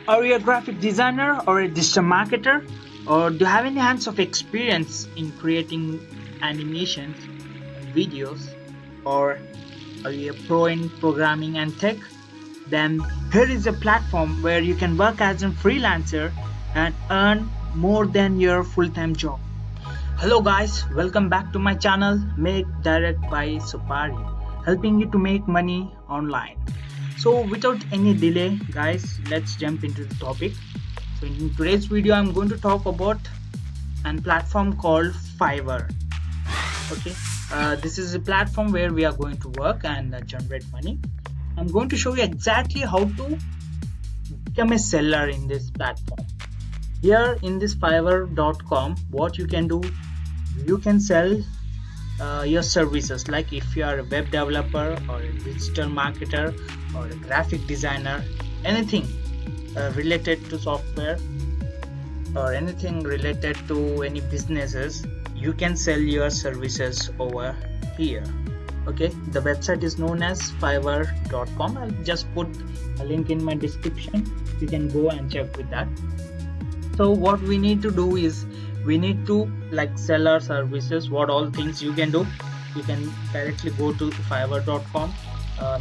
Are you a graphic designer or a digital marketer? Or do you have any hands of experience in creating animations and videos? Or are you a pro in programming and tech? Then here is a platform where you can work as a freelancer and earn more than your full-time job. Hello guys, welcome back to my channel MakeDirect by Soppari, helping you to make money online. So without any delay guys, let's jump into the topic. So in today's video I'm going to talk about a platform called Fiverr. Okay, this is a platform where we are going to work and generate money. I'm going to show you exactly how to become a seller in this platform. Here in this fiverr.com, what you can do, you can sell your services, like if you are a web developer or a digital marketer or a graphic designer, anything related to software or anything related to any businesses, you can sell your services over here. Okay, the website is known as fiverr.com. I'll just put a link in my description, you can go and check with that. So what we need to do is we need to sell our services. What all things you can do, you can directly go to fiverr.com,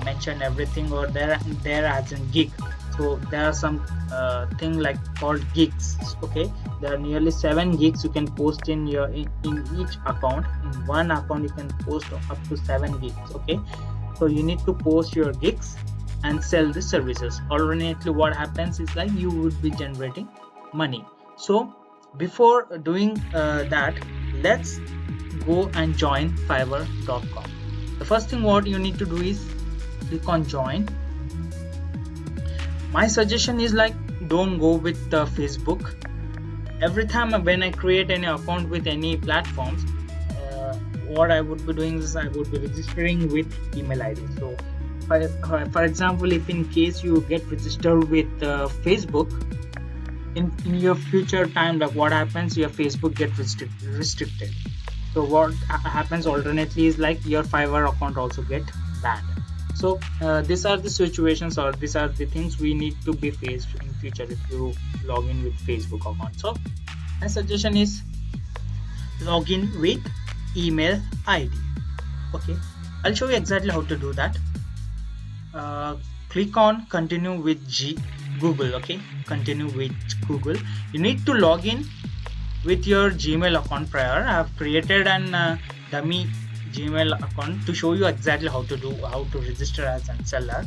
mention everything over there as in gig. So there are some thing called gigs. Okay, there are nearly 7 gigs you can post in each account. In one account you can post up to 7 gigs. Okay, so you need to post your gigs and sell the services. Alternately what happens is you would be generating money. So before doing that, let's go and join fiverr.com. The first thing what you need to do is click on join. My suggestion is don't go with Facebook. Every time when I create any account with any platforms, what I would be doing is I would be registering with email ID. So for example, if in case you get registered with Facebook, in your future time, what happens, your Facebook get restricted. So what happens alternately is your Fiverr account also get banned. So these are the situations, or these are the things we need to be faced in future if you log in with Facebook account. So my suggestion is log in with email ID. Okay, I'll show you exactly how to do that. Click on continue with Google. Okay, continue with Google. You need to log in with your Gmail account prior. I have created an dummy Gmail account to show you exactly how to register as a seller.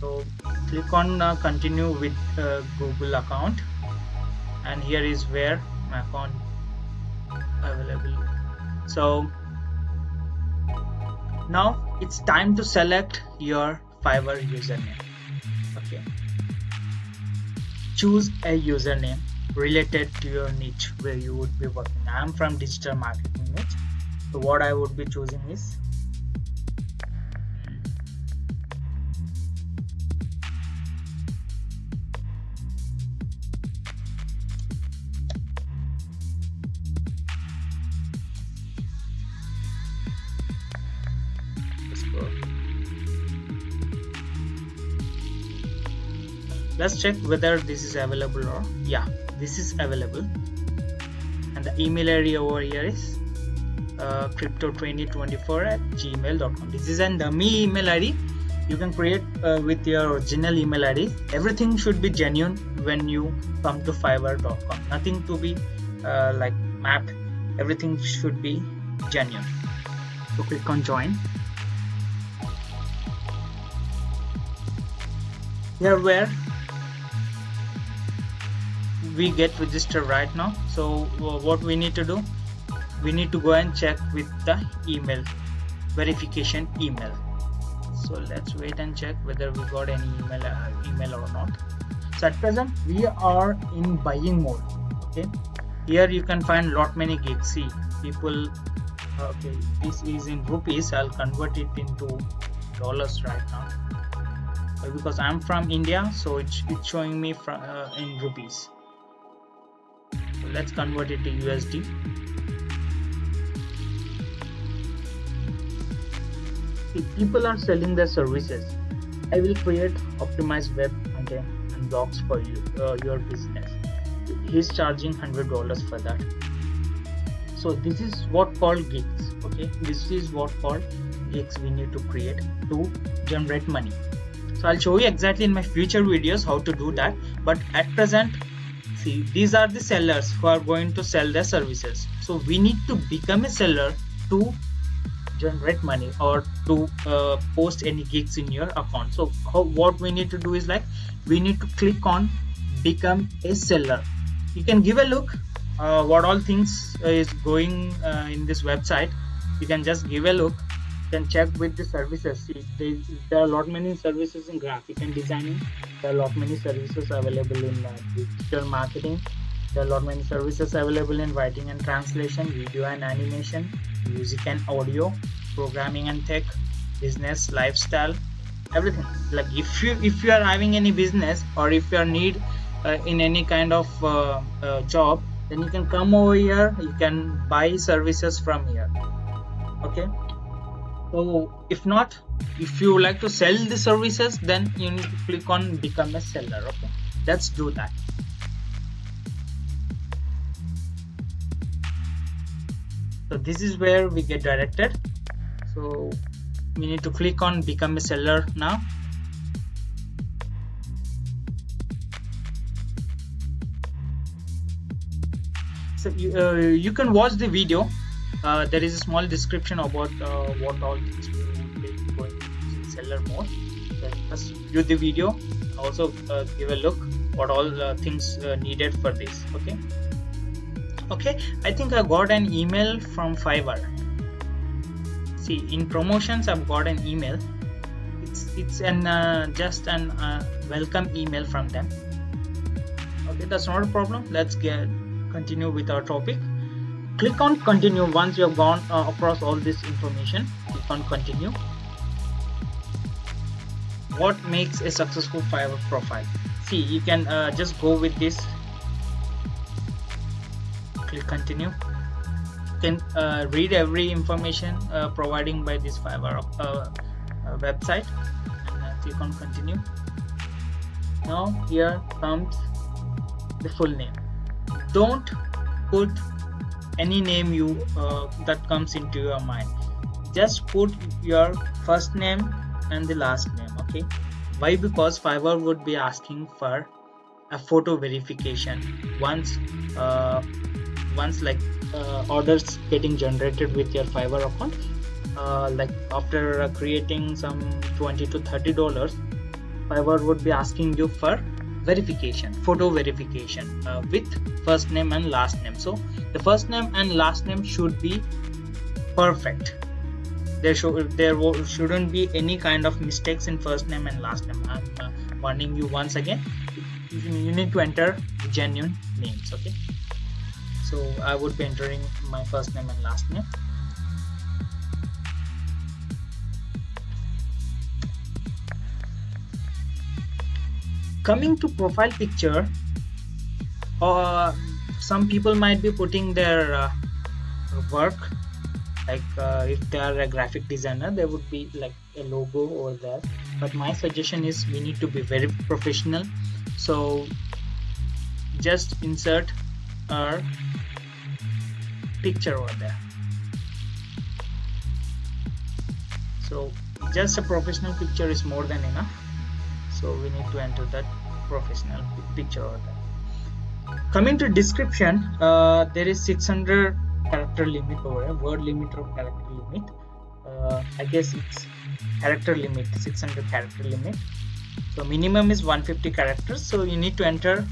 So click on continue with Google account, and here is where my account available. So now it's time to select your Fiverr username. Okay, choose a username related to your niche where you would be working. I am from digital marketing niche, so what I would be choosing is let's check whether this is available, or yeah, this is available. And the email ID over here is crypto2024@gmail.com. This is a dummy email ID. You can create with your original email ID. Everything should be genuine when you come to fiverr.com. Nothing to be mapped. Everything should be genuine. So click on join. Here where we get registered right now. So what we need to do, we need to go and check with the email verification email. So let's wait and check whether we got any email or not. So at present we are in buying mode. Okay, here you can find lot many gigs. See people. Okay, this is in rupees. I'll convert it into dollars right now because I'm from India, so it's showing me from in rupees. So let's convert it to USD. If people are selling their services, I will create optimized web content unblocks for you your business. He's charging $100 for that. So this is what called gigs. Okay, this is what called gigs we need to create to generate money. So I'll show you exactly in my future videos how to do that, but at present, see, these are the sellers who are going to sell their services. So we need to become a seller to generate money or to post any gigs in your account. So what we need to do is, like, we need to click on become a seller. You can give a look what all things is going in this website. You can just give a look. You can check with the services. See, there are a lot many services in graphic and designing. There are a lot many services available in digital marketing. There are a lot many services available in writing and translation, video and animation, music and audio, programming and tech, business, lifestyle, everything. Like if you are having any business, or if you are need in any kind of job, then you can come over here. You can buy services from here. Okay. So if not, if you like to sell the services, then you need to click on become a seller. Okay, let's do that. So this is where we get directed. So we need to click on become a seller now. So you can watch the video. There is a small description about what all things we will be going in seller mode. So just view the video. Also give a look what all things needed for this. Okay, I think I got an email from Fiverr. See, in promotions I've got an email. It's an just an welcome email from them. Okay, that's not a problem. Let's continue with our topic. Click on continue. Once you have gone across all this information, click on continue. What makes a successful Fiverr profile? See, you can just go with this. Click continue. You can read every information providing by this Fiverr website, and click on continue. Now here comes the full name. Don't put any name that comes into your mind. Just put your first name and the last name. Okay, why? Because Fiverr would be asking for a photo verification once orders getting generated with your Fiverr account. Like after creating some $20 to $30, Fiverr would be asking you for verification, photo verification with first name and last name. So the first name and last name should be perfect. There shouldn't be any kind of mistakes in first name and last name. I'm warning you once again. You need to enter genuine names. Okay, so I would be entering my first name and last name. Coming to profile picture, some people might be putting their work, like if they are a graphic designer, there would be like a logo over there, but my suggestion is we need to be very professional. So just insert our picture over there. So just a professional picture is more than enough. So we need to enter that professional picture over there. Coming to description, there is 600 character limit over here, word limit or character limit. I guess it's character limit, 600 character limit. So minimum is 150 characters. So you need to enter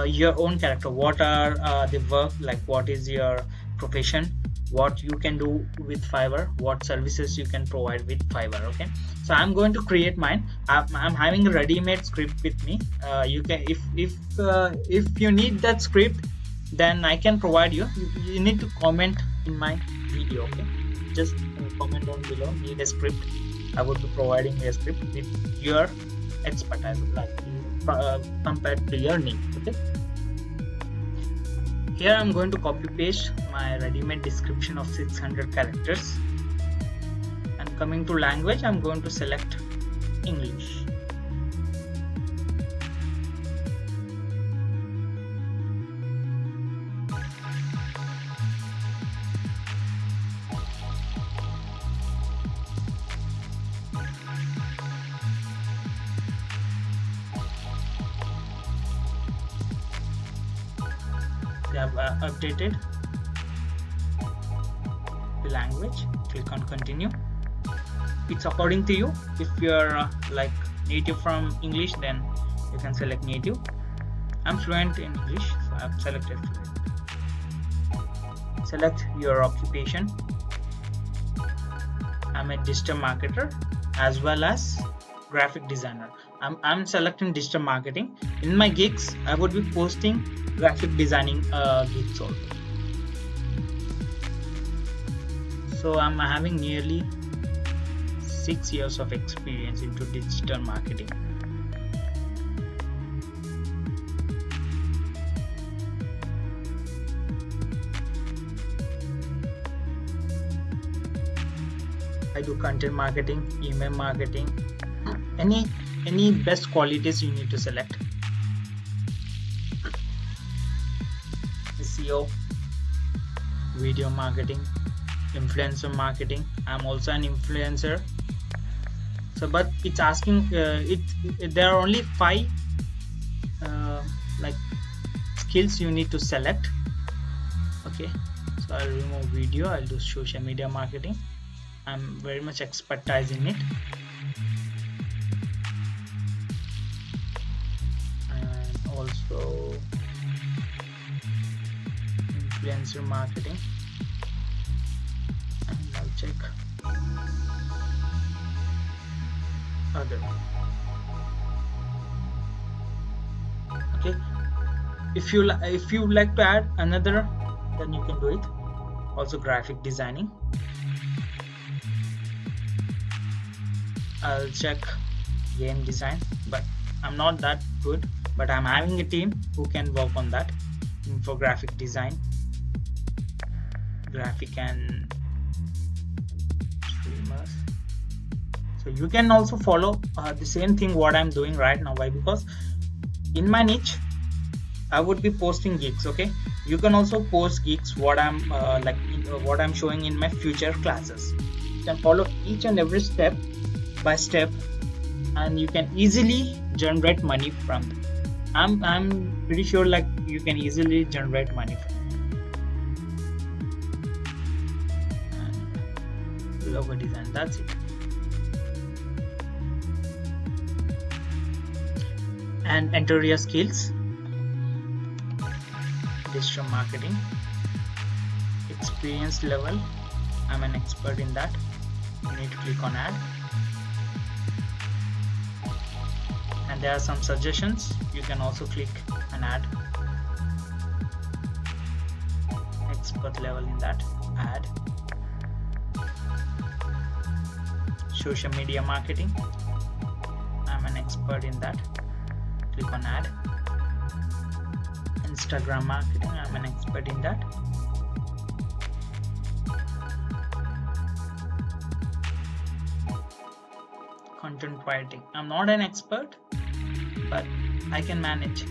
your own character. What are the work, like what is your profession, what you can do with Fiverr, what services you can provide with Fiverr. Okay, so I'm going to create mine. I'm having a ready-made script with me. You can, if you need that script, then I can provide you. You need to comment in my video. Okay, just comment down below, need a script. I would be providing a script with your expertise, like compared to your need. Okay, here I'm going to copy paste my ready-made description of 600 characters, and coming to language, I'm going to select English. they have updated the language. Click on continue. It's according to you. If you're like native from English, then you can select native. I'm fluent in English, so I've selected fluent. Select your occupation. I'm a digital marketer as well as graphic designer. I'm selecting digital marketing. In my gigs, I would be posting graphic designing gigs also. So I'm having nearly 6 years of experience into digital marketing. I do content marketing, email marketing, any best qualities you need to select. SEO, video marketing, influencer marketing. I'm also an influencer. So, but it's asking there are only 5 like skills you need to select. Okay, so I'll remove video. I'll do social media marketing. I'm very much expertise in it. And also influencer marketing. And I'll check other. Okay, if you like to add another, then you can do it. Also graphic designing. I'll check game design, but I'm not that good, but I'm having a team who can work on that. Infographic design, graphic and streamers. So you can also follow the same thing what I'm doing right now. Why? Because in my niche I would be posting gigs. Okay, you can also post gigs what I'm what I'm showing in my future classes. You can follow each and every step by step, and you can easily generate money from them. I'm pretty sure like you can easily generate money from them. And logo design, that's it. And enter your skills. Digital marketing, experience level, I'm an expert in that. You need to click on add. And there are some suggestions. You can also click and add expert level in that. Add. Social media marketing, I'm an expert in that. Click on add. Instagram marketing, I'm an expert in that. Content writing, I'm not an expert, but I can manage.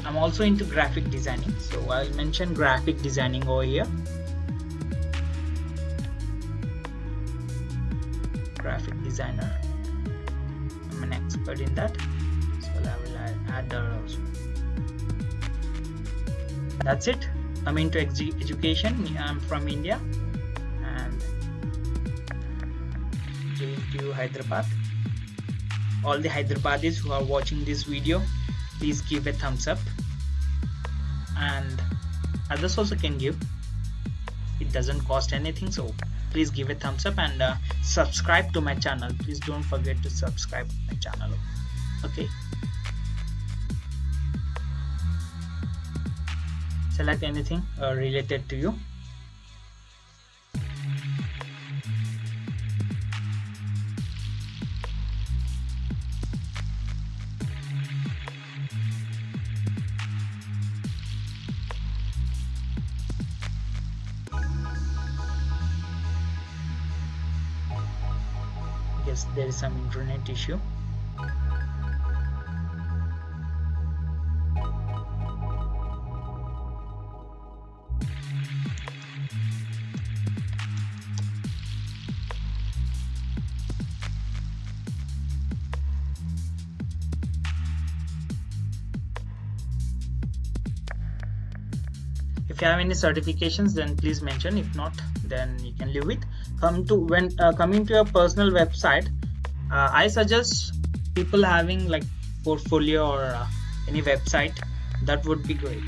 I'm also into graphic designing, so I'll mention graphic designing over here. Graphic designer, I'm an expert in that, so I will add that also. That's it. I'm into education. I'm from India and JNTU Hyderabad. All the Hyderabadis who are watching this video, please give a thumbs up, and others also can give. It doesn't cost anything, so please give a thumbs up and subscribe to my channel. Please don't forget to subscribe to my channel. Okay, select anything related to you. Yes, there is some internet issue. If you have any certifications, then please mention. If not, then you can leave it. Coming to your personal website, I suggest people having like portfolio or any website. That would be great.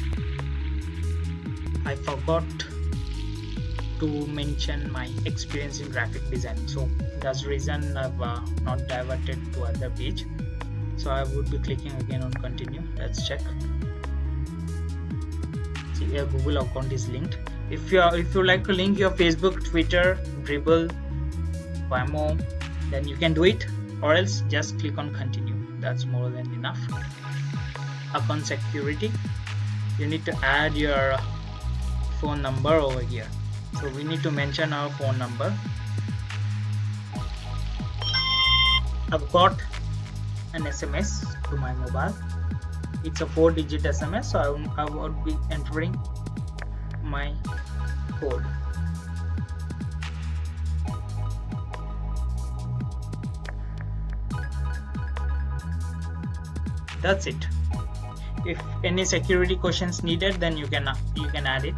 I forgot to mention my experience in graphic design, so that's the reason I've not diverted to other page. So I would be clicking again on continue. Let's check. See, your Google account is linked. If you like to link your Facebook, Twitter, Dribble, Vimeo, then you can do it, or else just click on continue. That's more than enough. Account security, you need to add your phone number over here, so we need to mention our phone number. I've got an SMS to my mobile. It's a 4-digit SMS, so I would be entering my code. That's it. If any security questions needed, then you can add it.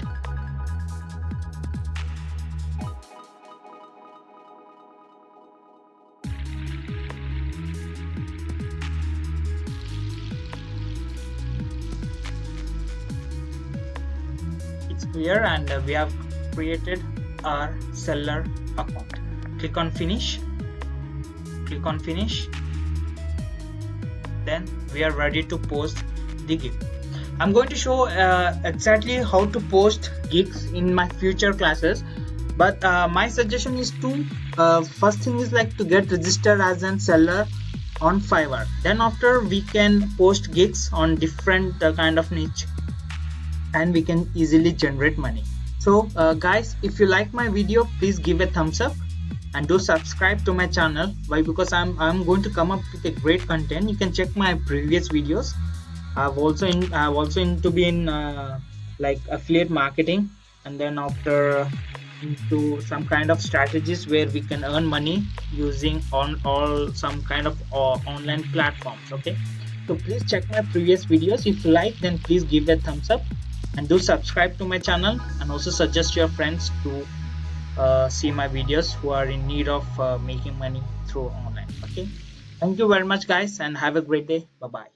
It's clear, and we have created our seller account. Click on finish. Click on finish. Then we are ready to post the gig. I'm going to show exactly how to post gigs in my future classes, but my suggestion is to first thing is like to get registered as a seller on Fiverr. Then after we can post gigs on different kind of niche, and we can easily generate money. So guys, if you like my video, please give a thumbs up and do subscribe to my channel. Why? Because I'm going to come up with a great content. You can check my previous videos. I've also into being like affiliate marketing, and then after into some kind of strategies where we can earn money using all some kind of online platforms. Okay, so please check my previous videos. If you like, then please give a thumbs up and do subscribe to my channel, and also suggest your friends to see my videos who are in need of making money through online. Okay, thank you very much guys, and have a great day. Bye bye.